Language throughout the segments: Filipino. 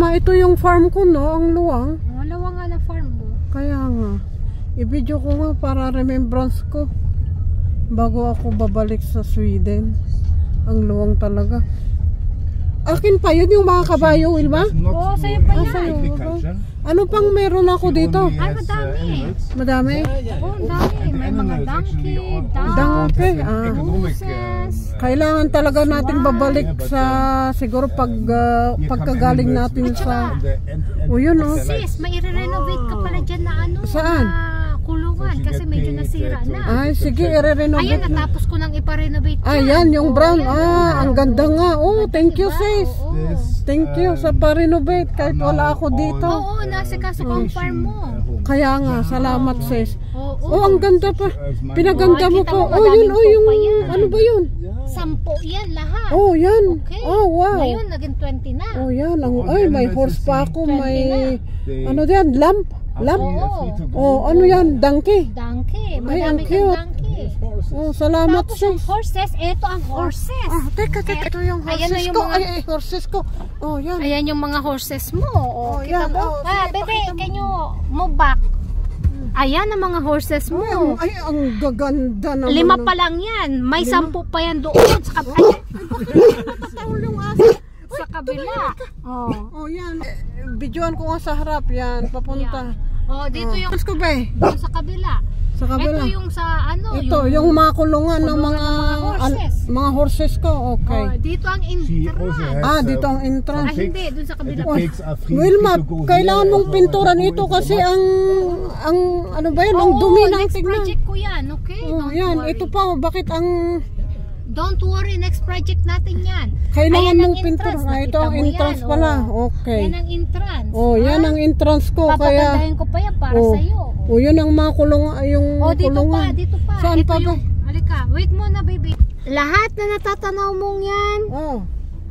nga, ito yung farm ko, no? Ang luwang. Oh, luwang nga na farm mo. Kaya nga. I-video ko nga para remembrance ko. Bago ako babalik sa Sweden. Ang luwang talaga. Akin pa yun yung mga kabayo, Wilma? Oo, sa'yo pa yan. Ano pang meron ako dito? Ay, madami. Madami? Oo, dami. May mga donkey, Donkey, horses. Kailangan talaga natin babalik sa, siguro pagkagaling natin sa, o yun o. Sis, may i-renovate ka pala dyan na ano. Saan? Kulungan kasi medyo nasira na. Ay, sige, i-renovate. Ayan, natapos ko nang ipa-renovate. Ayan, yung brown. Ang ganda nga. Oh, thank you, sis. Thank you sa pa-renovate kahit wala ako dito. Oo, nasa kaso ang farm mo. Kaya nga, salamat, sis. Oo. Oh, ang ganda pa. Pinaganda mo pa. Oh, yun, oh, yung, ano ba yun? 10 yan lahat. Oh, yan. Okay. Oh, wow. Ngayon, naging 20 na. Oh, yan. Ay, may horse pa ako. May, ano yan, lamp. Lamp? Oh, ano yan? Donkey? Donkey. Ay, ang Madami kang cute. donkey. Oh, salamat, Tapos yung sis. horses, ito ang horses. Teka, ito yung Ayan na horses yung ko. mga- Ay, horses ko. Oh, yan. Ayan yung mga horses mo. Oh, Kita yan. mo? Oh, sige, Bebe, pakita mo. can you move back? Ayan ang mga horses mo. Ay, ang gaganda naman. 5 pa lang yan. May 10 pa yan doon. Matatawal yung aso. Sa kabila. Oh. Oh, yan. Videoan ko nga sa harap. Yan, papunta. Oh, dito yung Ko ba eh? sa kabila. Sa kabila. Ito yung sa ano, Ito, yung mga kulungan ng mga horses. mga horses ko. Okay. Oh, dito ang entrance. Dito ang entrance. Hindi, dun sa kabila. Wilma, kailangan mong pinturan ito kasi ang ano ba yun? Ang dumi ng next tignan. project ko yan, okay? Oh, Don't yan, worry. ito pa, bakit ang Don't worry, next project natin yan. kailangan Ayan mong ang pinturan? entrance, Ito ang nakita mo entrance yan, pala. oh. Okay. Yan ang entrance. Oh, yan ang entrance ko kaya. Papagandahin ko pa yan para Oh. sa'yo. Oh, yun ang mga kulungan, yung Oh, dito kulungan. pa, dito pa. Saan Ito pa ba? yung, halika, wait muna baby. Lahat na natatanaw mong yan, Oh.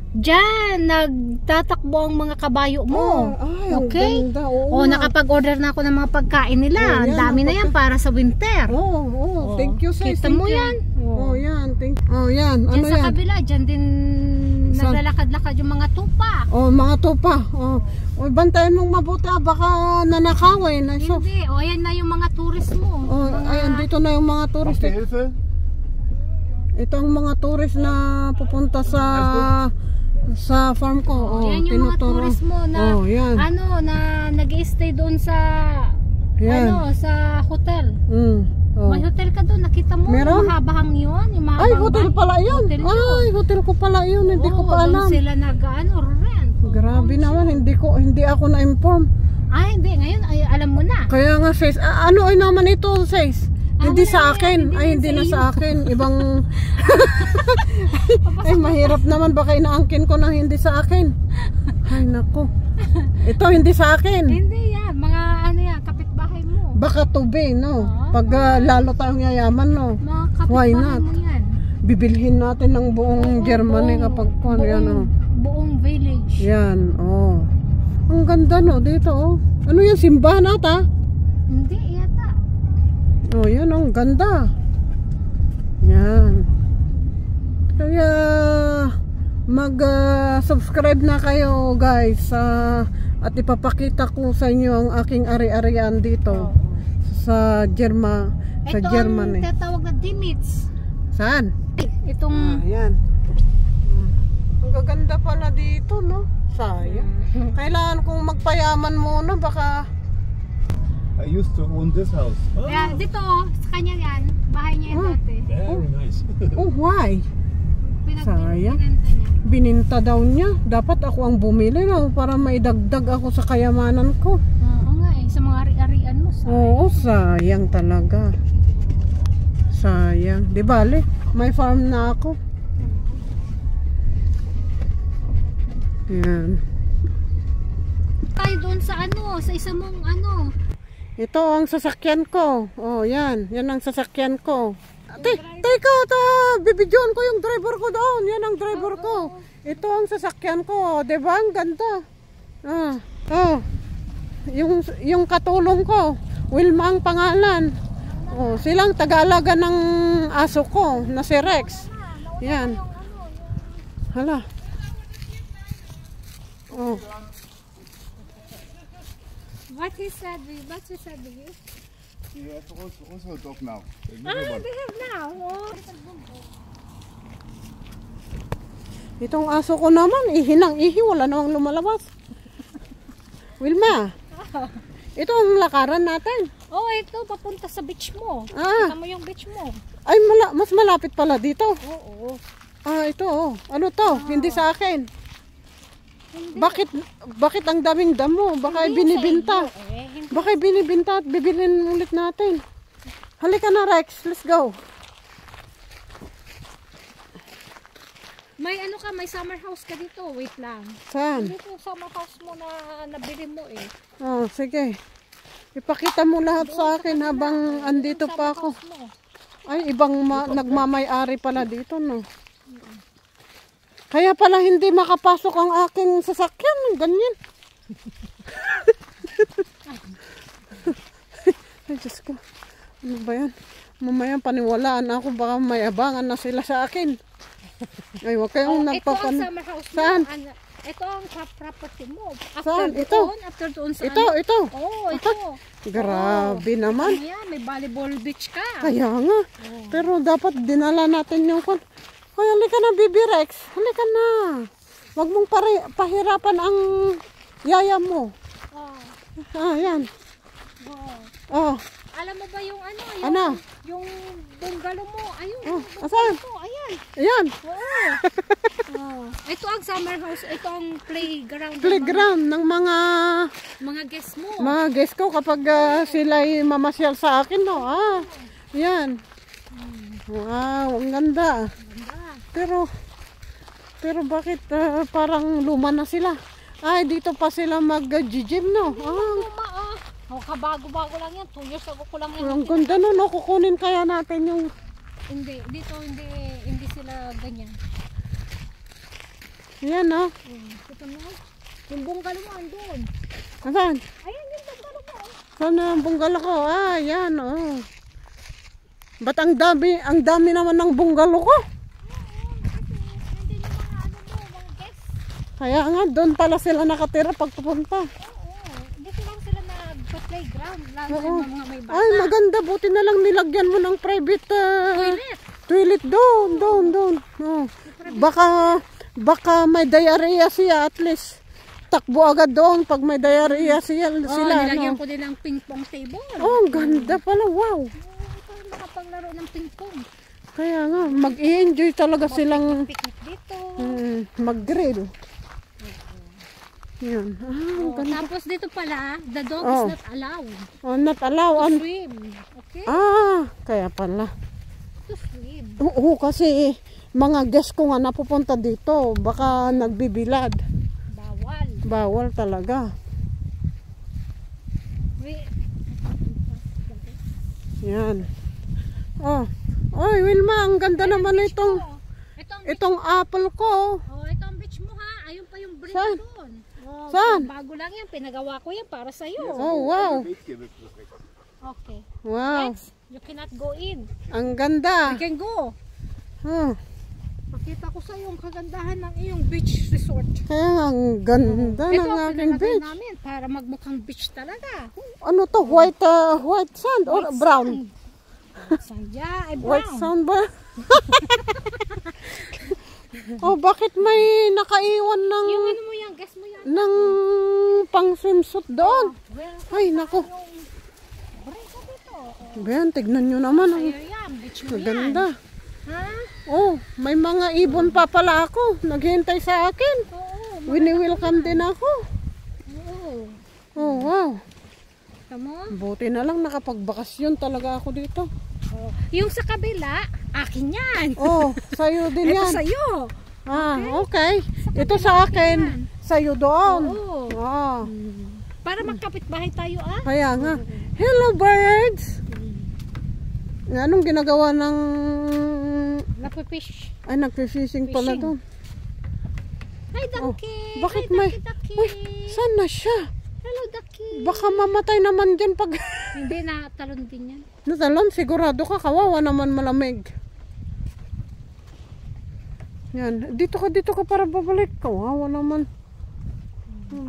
dyan, nagtatakbo ang mga kabayo mo. Ay, ang Okay? ganda. Oo, Oh, nga. nakapag-order na ako ng mga pagkain nila. Oh, Ang yan, dami na yan para sa winter. Oh, thank you, sis. Kita Thank mo you. yan? Oh, yan. Thank you. Oh, yan. Diyan Ano sa yan? kabila, dyan din Saan? naglalakad-lakad yung mga tupa. Oh, mga tupa. Oh, bantayan mong mabuti. Baka nanakawin. Ay, so. Hindi, o ayan na yung mga tourist mo. Oh, ayan, dito na yung mga tourist. Ito ang mga tourist na pupunta sa farm ko. Oh, Yan yung mga tinuturo. tourist mo na Oh, yan. ano na nag-stay doon sa Yan. ano sa hotel. Oh. May hotel ka doon, nakita mo? Meron? Yung mahabahang yun, yung mahabang Ay, hotel van. pala yun. Hotel yun. Ay, hotel ko pala yun. Hindi ko Oo, pa alam. doon sila nag-ano, rent. Grabe naman, hindi ako na-inform. Ay, hindi, ngayon ay, alam mo na. Kaya nga, sis, ano ay naman ito, sis? Hindi wala sa yan, akin. hindi Ay, yan hindi sa na iyo. sa akin. Ibang ay, mahirap naman baka inaangkin ko na hindi sa akin. Ay, nako. Ito hindi sa akin. Hindi yan, mga ano yan, kapitbahay mo. Baka tubi, no? Pag lalo tayong yayaman, no? Mga Why kapitbahay not? mo yan. Bibilhin natin ng buong Germany kapag kung yan, oh. Buong village. Yan, oh. Ang ganda, no? Dito, oh. Ano yan? Simbahan ata? Hindi, yata. Oh, yan, ang ganda. Yan. Kaya mag-subscribe na kayo, guys. At ipapakita ko sa inyo ang aking ari-arian dito sa Germany. Ito ang tatawag na Dimitz. Saan? Itong Ayan. Ang gaganda pala dito, no? Sayang. Kailangan kong magpayaman muna, baka I used to own this house. Kaya dito, sa kanya yan, bahay niya yan dati. Very nice. oh, why? Sayang. Pinanta niya. Bininta daw niya. Dapat ako ang bumili, no? Para maidagdag ako sa kayamanan ko. Oo nga eh, sa mga ari-arian mo. Oo, sayang talaga. Sayang. Di bale, may farm na ako. Yan. Tayo doon sa ano, sa isa mong ano. Ito ang sasakyan ko. Oh, yan. Yan ang sasakyan ko. Teka, bibidyoan ko yung driver ko doon. Yan ang driver ko. Ito ang sasakyan ko. Diba? Ang ganda. Yung katulong ko. Wilma ang pangalan. Oh, silang taga-alaga ng aso ko na si Rex. Yan. Hala. Oh. What he said with you? He has also a dog now. Ah, they have now. Oh. Itong aso ko naman, ihi, wala namang lumalabas. Wilma, ito ang lakaran natin. Oh, ito, papunta sa beach mo. Ah. Kita mo yung beach mo. Ay, mas malapit pala dito. Oo. Ah, ito oh. Ano to? Hindi sa akin. Hindi. Bakit ang daming damo? Baka ay binibinta. Hindi. Baka ay binibinta at bibilin ulit natin. Halika na, Rex. Let's go. May ano ka, may summer house ka dito. Wait lang. Saan? Dito yung summer house mo na nabili mo eh. Oh, sige. Ipakita mo lahat sa akin habang andito Yung pa summer ako. house mo. Ay, ibang nagmamay-ari pala dito, no? Kaya pala hindi makapasok ang aking sasakyan. Ganyan. Ay, Diyos ko. Ano ba yan? Mamaya paniwalaan ako. Baka may abangan na sila sa akin. Ay, huwag kayong Ito ang summer house mo. Saan? Ito ang property mo. Saan? Ito? After doon sa Ito. Oo, ito. Grabe naman. Ano yan? May volleyball beach ka. Kaya nga. Pero dapat dinala natin yung kon. Hoy, halika na, Bibi Rex. Halika na. Huwag mong pahirapan ang yaya mo. Oh. Ah, yan. Oh. Oh, Alam mo ba yung ano? ano? Yung bungalow mo. Ayun. Oh, yung asan? bungalow mo. Ayan. Ayan. Oo. Oh. Ito ang summer house. Ito ang playground. Playground ng Mga guests mo. mga guest ko kapag sila'y mamasyal sa akin, no? Ah, yan. Wow, ang ganda. Pero bakit parang luma na sila? Ay, dito pa sila mag-gym, no? Ah, Oh, kabago-bago lang yan. 2 years ago ko lang yan. ang ganda, no? Kukunin kaya natin yung... Hindi, dito hindi sila ganyan. Yan, no? Kita mo? Yung bungalow mo andun. Saan? Ayan yung bungalow mo. Saan ang bungalow ko? Ah, yan, oh. Ba't ang dami naman ng bungalow ko? Hindi yung mga ano mo, mga guests. Kaya nga, doon pala sila nakatira pag pupunta. Oo, dito lang sila nagpa-playground. Lalo Oo. yung mga may bata. Ay, maganda. Buti na lang nilagyan mo ng private Toilet. toilet doon. Oh. Baka may diarrhea siya at least. Takbo agad doon pag may diarrhea sila. Nilagyan No? ko din ng ping-pong table. Oh, ang ganda pala. Wow. Parang makapaglaro ng ping-pong. Kaya nga, mag-i-enjoy talaga silang Picnic dito. mag-grill. Yan. Ah, ang ganda. Tapos dito pala, the dog Oh. is not allowed Oh, not allowed. to swim. Okay? Kaya pala. To swim. Oo, kasi mga guest ko nga napupunta dito. Baka nagbibilad. Bawal. Bawal talaga. Yan. Oh. Oy, Wilma, ang ganda naman itong Itong apple ko. ito ang beach mo ha. Ayun pa yung bridge Saan? doon. Oh, Saan? bago lang yan. Pinagawa ko yan para sa'yo. Oh, wow. Okay. Wow. Next, you cannot go in. Ang ganda. You can go. Oh. Pakita ko sa'yo ang kagandahan ng iyong beach resort. Kaya ang ganda Ito ng ang aking pinalagay beach. namin para magmukhang beach talaga. Ano to? White sand or White brown? sand. White sand. Yeah, ay White brown. sand ba? Oh, bakit may nakaiwan ng Yung ano mo yan, guess mo yan. ng pang swimsuit doon? Well, Ay, nako. yung break ko dito. Ben, tignan nyo naman. Sa'yo yan, beach mo yan. Maganda. Ha? Oh, may mga ibon pa pala ako. Naghihintay sa akin. Oo. Wini-welcome din ako. Oo. Oh, wow. Tama? Buti na lang nakapagbakasyon talaga ako dito. Oh. Yung sa kabila, akin yan. Oh, sa'yo din Ito yan. sa'yo. Okay. Ito sa akin. Sa'yo doon. Oo. Ah, Para magkapit-bahay tayo ah. kaya nga. Hello, birds! Anong ginagawa ng... Napipish. Ay, nagpe-fishing pala Fishing. doon. Hi, Ducky. Bakit Hi, may... Ducky. Uy, saan na siya? Hello, Ducky. Baka mamatay naman dyan pag... Hindi na talon din yan. Natalon, sigurado ka. Kawawa naman malamig. Yan. Dito ka para babalik. Kawawa naman.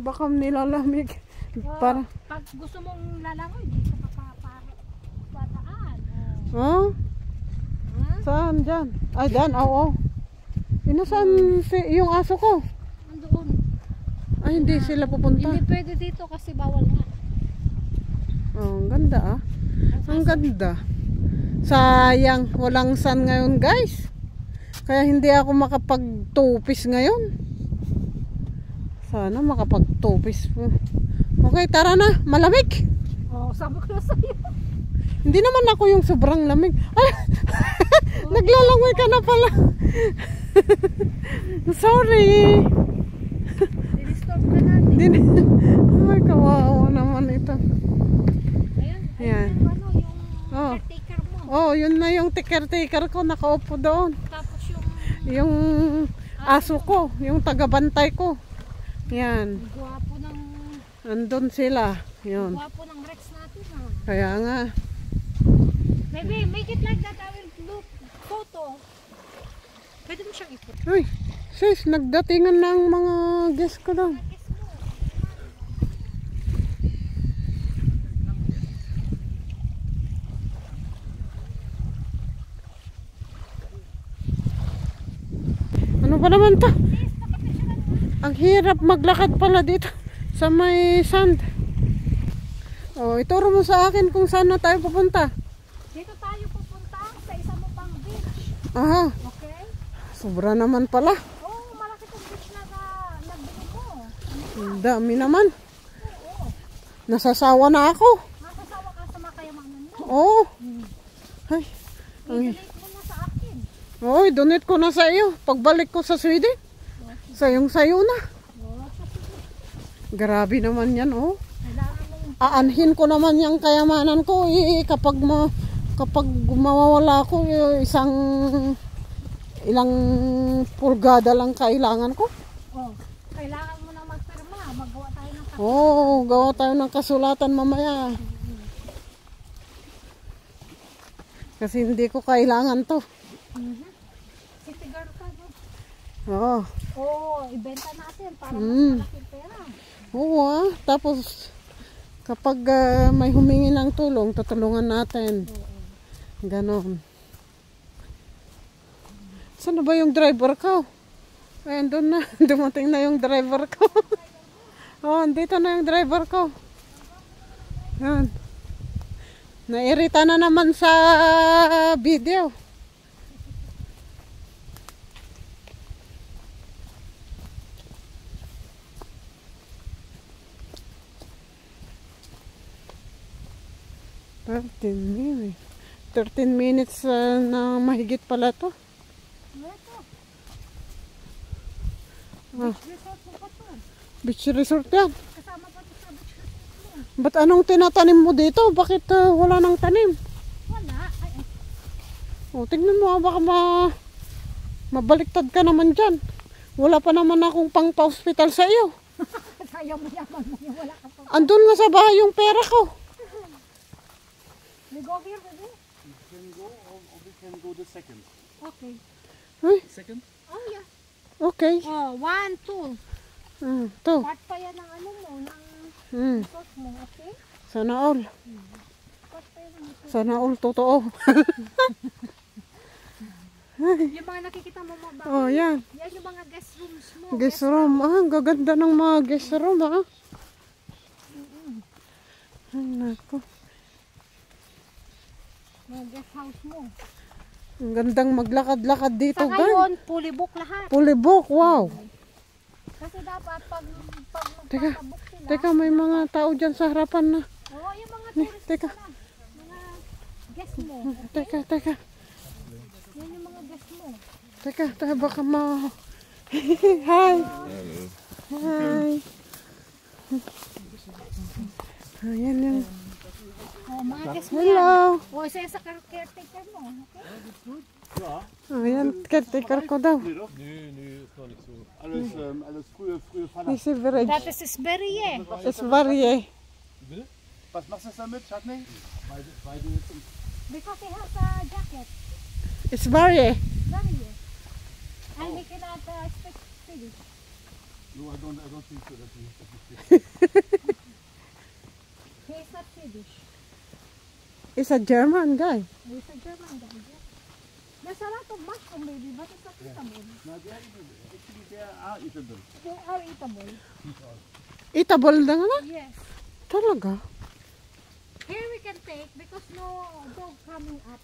Baka nilalamig. Para, Pag gusto mong lalangoy, dito ka padaan. oh? Ha? Saan dyan? Ay, dyan, oo. Nasaan yung aso ko? Andoon. Ay, hindi sila pupunta. Hindi pwede dito kasi bawal nga. Oh, ang ganda ah. Ang ganda. Sayang, walang sun ngayon guys. Kaya hindi ako makapag-tupis ngayon. Sana makapag-tupis po. Okay, tara na. Malamig. Oh, sabi ko na sa'yo. Hindi naman ako yung sobrang lamig. Ay, naglalangoy ka na pala. Sorry. Di-disturb ka natin. Ay, kawawa naman ito. Ayun, Ayan. ayun yung ano, Oh. yung caretaker mo. Oh, yun na yung tiker-tiker ko. Nakaupo doon. Tapos Yung aso ko. Yung tagabantay ko. Yan. gwapo ng Andun sila. Yun. gwapo ng Rex natin ha. Kaya nga. Maybe make it like that. I will look photo. Pwede mo siyang ipot. Uy, sis, nagdatingan ng mga guest ko daw. Kiss mo. Ano ba naman to? Ang hirap maglakad pala dito sa may sand. Oh, ituro mo sa akin kung saan na tayo pupunta. Dito tayo pupunta sa isa mo pang beach. Aha, Okay? sobra naman pala. Oh, malaki tong beach na nagbili mo. Ang dami naman. Oo. Nasasawa na ako. Masasawa ka sa mga kayamanan mo. Oo. Ay, I-delete mo na sa akin. oy, donate ko na sa iyo. Pagbalik ko sa Sweden. Sayong sayo na. Oh, Grabe naman yan, oh. kailangan mong Aanhin ko naman yung kayamanan ko kapag mawawala ko ilang pulgada lang kailangan ko. kailangan mo na magpirma. Magawa tayo ng Gawa tayo ng kasulatan mamaya. Kasi hindi ko kailangan to. City girl ka. Oo. Ibenta natin para Mm. mas malaking pera. Oo Tapos kapag may humingi ng tulong, tutulungan natin. Ganon. Saan na ba yung driver ko? Ayan, doon na. Dumating na yung driver ko. Andito na yung driver ko. Yan. Nairita na naman sa video. $13 minutes na mahigit pala to. Ito. Ah, Resort mo pa to. beach resort yan. Kasama pa to sa beach resort mo. Ba't anong tinatanim mo dito? Bakit wala nang tanim? Wala. Tignan mo baka mabaliktad ka naman dyan. Wala pa naman akong pang pa-hospital sa iyo. Kaya mo yaman mo yung wala ka pa. Andun nga sa bahay yung pera ko. We go here, baby? We can go or we can go the second. Okay. Ay, Second? Oh, yeah. okay. 1, 2. To. Part pa yan ng ano mo, ng resort mo, okay? Sana all. Part pa yan ng resort. Sana all totoo. Yung mga nakikita mo mga bahay, Yan. yan yung mga guest rooms mo. Guest room. Ang gaganda ng mga guest room, Ay, nako. Mga guest house mo. Ang gandang maglakad-lakad dito, Sa ngayon, fully book lahat. Fully book, wow. Kasi dapat pag Teka, magpapabook sila. Teka, may mga tao dyan sa harapan na. Oo, yung mga tourist Teka. pala. Mga guest mo. Teka. Yan yung mga guest mo. Teka, baka Hi. Hi. Ayan yung. Mga guest mo Hello. yan. Isa sa caretaker mo. Okay? Ayan, caretaker ko daw. Alles frühe Faller. This is very, That is Sberije. it's very, Was machst du damit, Chutney? Because he has a jacket. it's very. Sberije. And he cannot speak Swedish. No, I don't think so. That we is a German guy. He's a German guy. Yeah. There's a lot of mushroom, baby, but it's not eatable. No, actually they are eatable. They are eatable. Eatable na nga? Yes. Talaga? Here we can take because no dog coming up.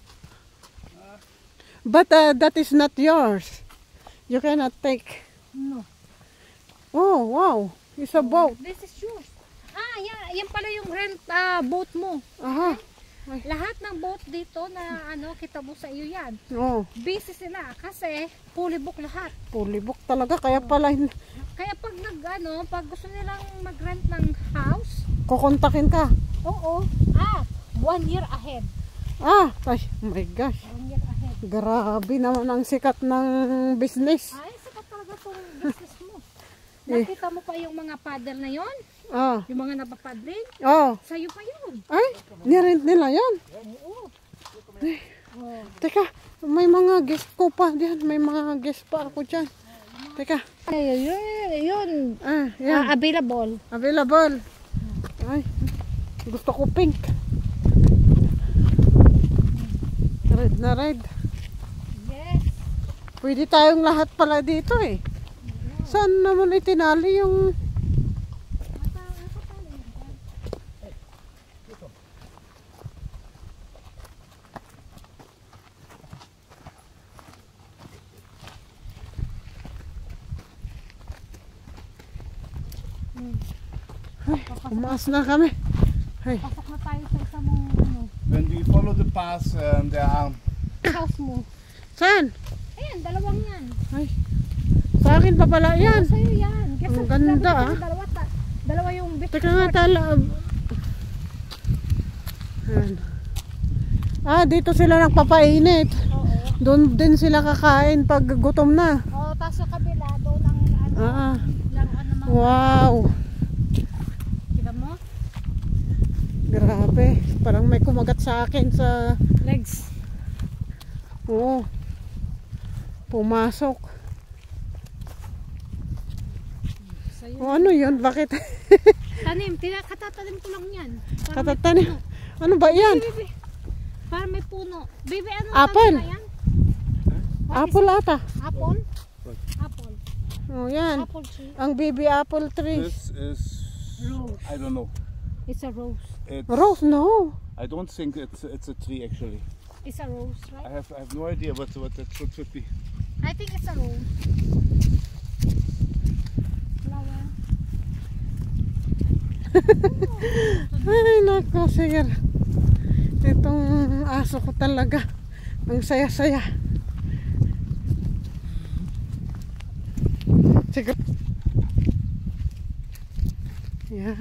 But that is not yours. You cannot take. No. Oh, wow. It's a boat. This is yours. Ah, yan pala yung rent boat mo. Aha. Lahat ng boat dito na kita mo sa iyo yan. Oh, Busy sila kasi fully book lahat. fully book talaga. Kaya pala Kaya pag pag gusto nilang mag-rent ng house, kukontakin ka. oo, 1 year ahead. Ay, oh my gosh. 1 year ahead. Grabe naman ang sikat ng business. Ay, sikat talaga itong business mo. Nakita mo pa yung mga paddle na yon, yung mga napapaddling, sa'yo pa yun. Ay, nirent nila yan. Oo. Teka, may mga guest ko pa diyan. May mga guest pa ako dyan. Teka. Yun. Yan. Available. Available. Ay, gusto ko pink. Red na red. Yes. Pwede tayong lahat pala dito eh. Saan naman itinali yung... Ay, umaas na kami. Ay, Pasok na tayo sa isa mong When we follow the path, there are house mo. saan? Ayan, dalawang yan. Ay, sa akin pa pala yan. Sa'yo yan. Ang ganda, Dalawa yung beach. Teka nga tala. Ayan. Dito sila nagpapainit. Oo. Doon din sila kakain pag gutom na. Oo, tapos sa kabila, doon ang laruan ng mga... Wow. Kita mo? Grabe. Parang may kumagat sa akin sa... Legs. Oo. Pumasok. Sa'yo. Ano yun? Bakit? Tanim, katatanim ko lang yan. Katatanim. Ano ba yan? Baby, para may puno. Baby, ano Apple. tanim na yan? Apple ata. Apple? Apple. Oh, yan. Apple tree. Ang baby apple tree. this is Rose. I don't know. It's a rose. It's, Rose, no. I don't think it's a tree actually. It's a rose, I right? have no idea what that should be. I think it's a rose. Flower. Ay, nako, sige. Itong aso ko talaga. Ang saya-saya. Sige. Yeah.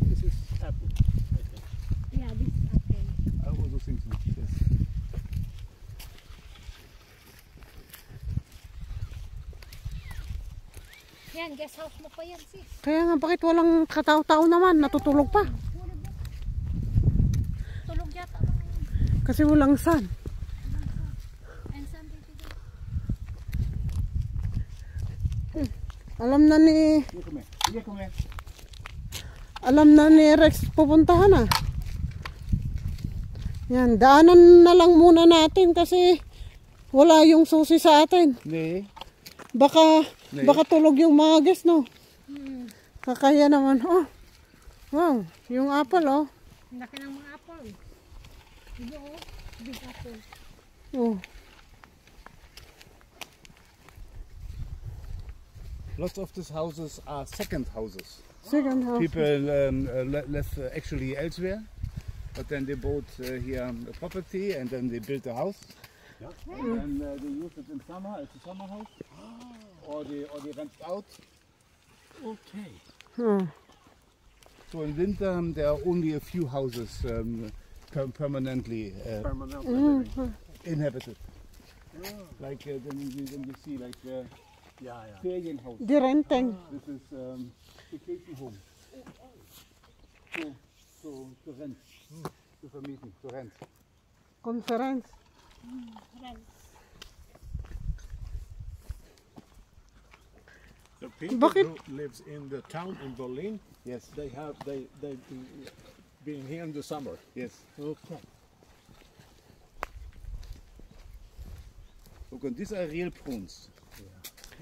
This is apple, I think. Yeah, this is apple. I also think so. Yes. Yan, guest house mo pa yan, sis. Kaya nga, bakit walang katao-tao naman? Natutulog pa. Tulog yata mga yun. Kasi walang sun. And Sunday today. Alam na ni... Hier, kom her. Hier, kom her. Alam na ni Rex pupuntahan na. Yan, daanan na lang muna natin kasi wala yung susi sa atin. Nee. Baka tulog yung mga guest, no? Kakaya naman. Oh, wow, yung apple, oh. Ang laki ng mga apple. Ito, oh. Big apple. Oh. Lots of these houses are second houses. Second house. People left actually elsewhere, but then they bought here a property and then they built a house. And then they use it in summer as a summer house, or they rent it out. Okay. So in winter there are only a few houses permanently inhabited. Like then you see like Ferienhaus. Di renting. This is vacation home. To rent. To vermieten, to rent. Conference. The people Bakit? who lives in the town in Berlin, Yes. they Being here in the summer. Yes. Okay. Look, and these are real prunes.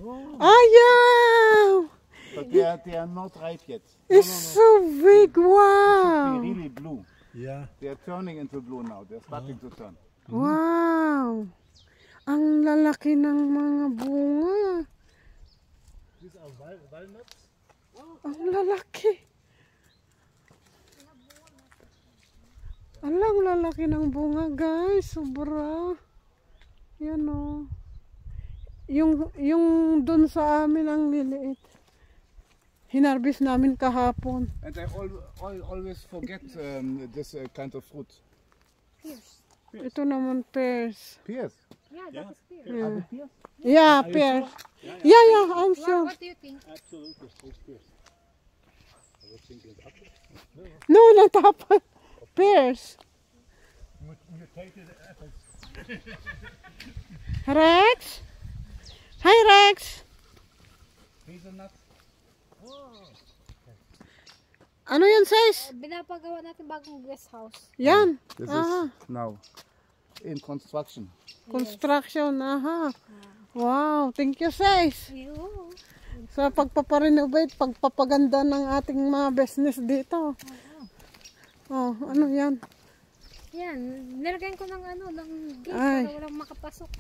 Oh yeah! But they are not ripe yet. It's so big, They wow! really blue. Yeah. They are turning into blue now. They're starting to turn. Wow! Ang lalaki ng mga bunga. These are walnuts. Ang lalaki. Alang lalaki ng bunga, guys. Sobra. Yan o. Yung dun sa amin ang liliit. Hinarbis namin kahapon. And I always forget this kind of fruit. Pears. Ito naman pears. Pears. Yeah, that is pears. Yeah, Are they pears? yeah pears. Yeah, I'm sure. What do you think? Absolutely. It's pears. I was thinking apple. No, not apple. Pears. Mutated apples. Rex? Hi, Rex. Hazelnuts. Ano yan, sis? Binapagawa natin bagong guest house. Yan. This Aha. is now in construction. Construction. Aha. Wow. Thank you, sis. You. Sa pagpaparenovate, pagpapaganda ng ating mga business dito. Oh, ano yan? Yan, nilagyan ko ng ng gate Ay. para walang makapasok.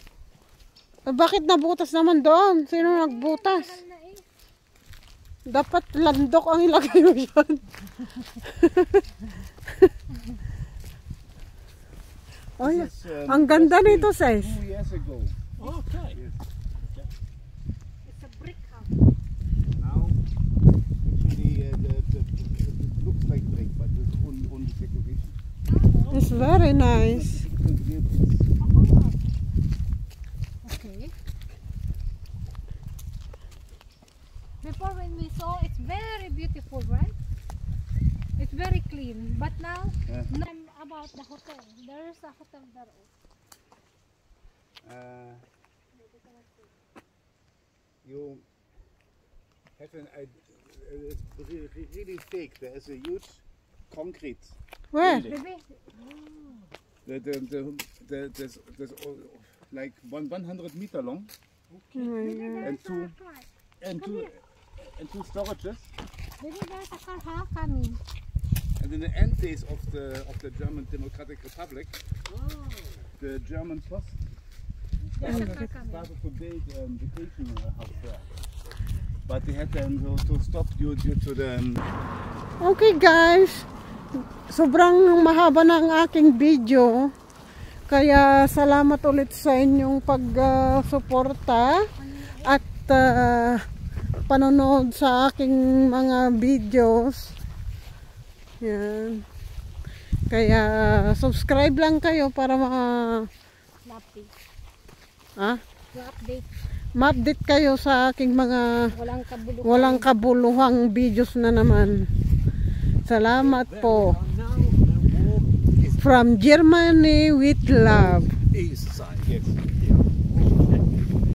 Bakit nabutas naman doon? Sino nagbutas? Tagal na eh. Dapat landok ang ilagay mo dyan. Oh, yeah. This is, Ang ganda just nito, built sis. 2 years ago. Okay. It's a brick house. Now, actually, it looks like brick, but it's only decoration. It's very nice. Different real bricks. Okay. Before when we saw, it's very beautiful, right? It's very clean. But now, Yeah. about the hotel. There's a hotel there. You have an it's really fake. There is a huge concrete. Where? Baby, There's like 100 meter long and two storages. baby, there's a car coming. And in the end days of the German Democratic Republic, the German Post There's a car coming. started to build vacation house there. But they had them to stop due to the Okay, guys. Sobrang mahaba na ang aking video. Kaya salamat ulit sa inyong pag-suporta at panonood sa aking mga videos. Yan. Kaya subscribe lang kayo para Update. ma-update kayo sa aking mga Walang kabuluhan. walang kabuluhang videos na naman. Salamat po. Now the walk is From Germany with love. east.